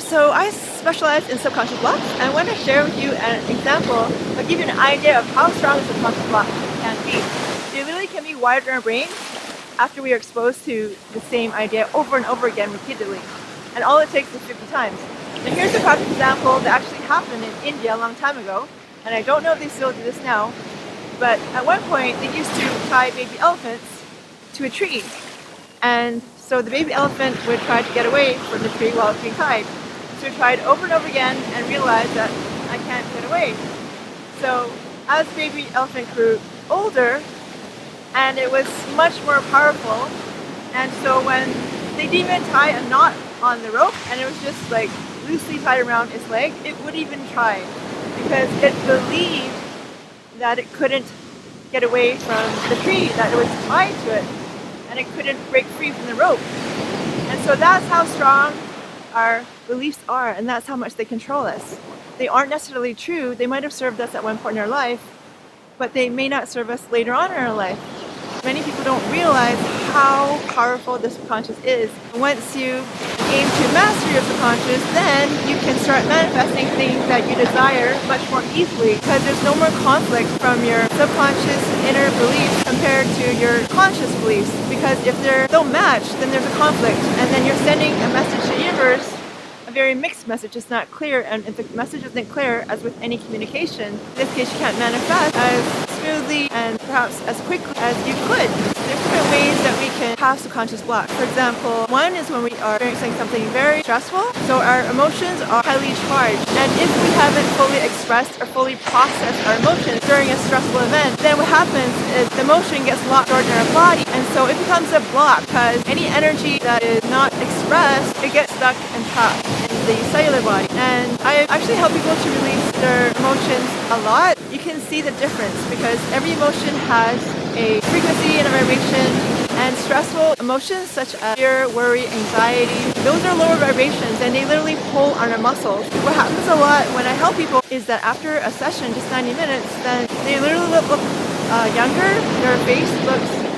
there. So I specialize in subconscious blocks, and I want to share with you an example. I'll give you an idea of how strong a subconscious block can be. They literally can be wired in our brain after we are exposed to the same idea over and over again repeatedly. And all it takes is 50 times. And here's a practical example that actually happened in India a long time ago. And I don't know if they still do this now, but at one point they used to tie baby elephants to a tree. And so the baby elephant would try to get away from the tree while it's being tied. So it tried over and over again and realized that I can't get away. So as the baby elephant grew older, and it was much more powerful, and so when they didn't even tie a knot on the rope and it was just like loosely tied around its leg, it wouldn't even try because it believed that it couldn't get away from the tree, that it was tied to it, and it couldn't break free from the rope. And so that's how strong our beliefs are, and that's how much they control us. They aren't necessarily true. They might have served us at one point in our life, but they may not serve us later on in our life. Many people don't realize how powerful the subconscious is. Once you aim to master your subconscious, then you can start manifesting things that you desire much more easily, because there's no more conflict from your subconscious inner beliefs compared to your conscious beliefs. Because if they don't match, then there's a conflict, and then you're sending a message to the universe, a very mixed message. It's not clear, and if the message isn't clear, as with any communication, in this case you can't manifest as smoothly and perhaps as quickly as you could. There's different ways that we can have subconscious blocks. For example, one is when we are experiencing something very stressful, so our emotions are highly charged, and if we haven't fully expressed or fully processed our emotions during a stressful event, then what happens is the emotion gets locked in our body, and so it becomes a block, because any energy that is not expressed, it gets stuck and trapped in the cellular body. And I actually help people to release their emotions a lot. You can see the difference because every emotion has a frequency and a vibration, and stressful emotions such as fear, worry, anxiety, those are lower vibrations and they literally pull on our muscles. What happens a lot when I help people is that after a session, just 90 minutes, then they literally look younger, their face looks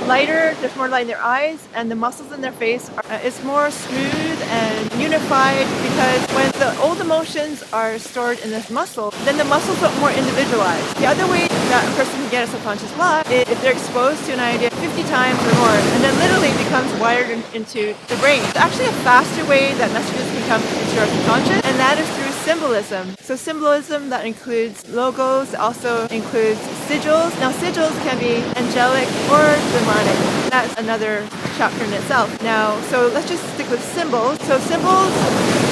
lighter, there's more light in their eyes, and the muscles in their face is more smooth and unified, because when the old emotions are stored in this muscle, then the muscles look more individualized. The other way that a person can get a subconscious block is if they're exposed to an idea 50 times or more, and then literally becomes wired into the brain. It's actually a faster way that messages can come into our subconscious, and that is through symbolism. So symbolism that includes logos, also includes sigils. Now sigils can be angelic or demonic. That's another chapter in itself. Now, so let's just stick with symbols. So symbols,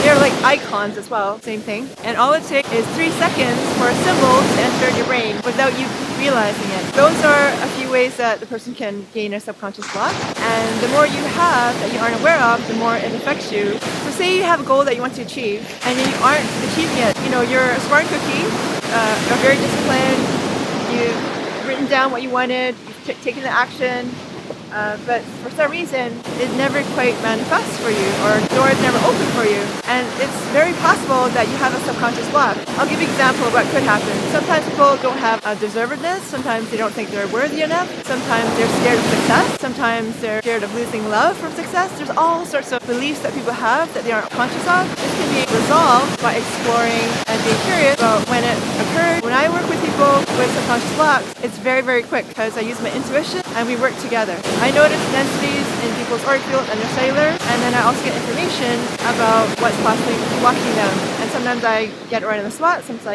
they're like icons as well, same thing. And all it takes is 3 seconds for a symbol to enter your brain without you realizing it. Those are a few ways that the person can gain a subconscious block. And the more you have that you aren't aware of, the more it affects you. So say you have a goal that you want to achieve, and then you aren't achieving it. You know, you're a smart cookie, you're very disciplined, you've written down what you wanted, you've taken the action, but for some reason it never quite manifests for you, or the door is never open for you, and it's very possible that you have a subconscious block. I'll give you an example of what could happen. Sometimes people don't have a deservedness, sometimes they don't think they're worthy enough, sometimes they're scared of success, sometimes they're scared of losing love from success. There's all sorts of beliefs that people have that they aren't conscious of. This can be resolved by exploring and being curious about when it occurred. When I work with people with subconscious blocks, it's very, very quick because I use my intuition and we work together. I notice densities in people's auric field and their cellular, and then I also get information about what's possibly blocking them. And sometimes I get it right on the spot, sometimes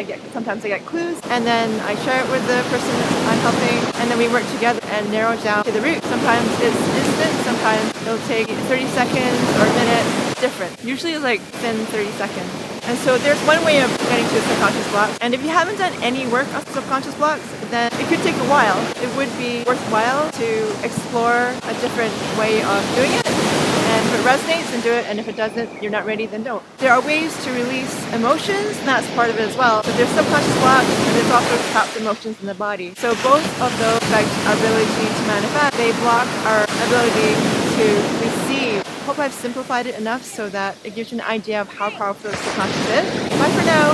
I get clues, and then I share it with the person I'm helping, and then we work together and narrow down to the root. Sometimes it's instant, sometimes it'll take 30 seconds or a minute, different. Usually it's like within 30 seconds. And so there's one way of getting to a subconscious block. And if you haven't done any work on subconscious blocks, then it could take a while. It would be worthwhile to explore a different way of doing it. And if it resonates, then do it. And if it doesn't, you're not ready, then don't. There are ways to release emotions, and that's part of it as well. So there's subconscious blocks, and there's also trapped emotions in the body. So both of those affect our ability to manifest. They block our ability to receive. I hope I've simplified it enough so that it gives you an idea of how powerful the subconscious is. Bye for now.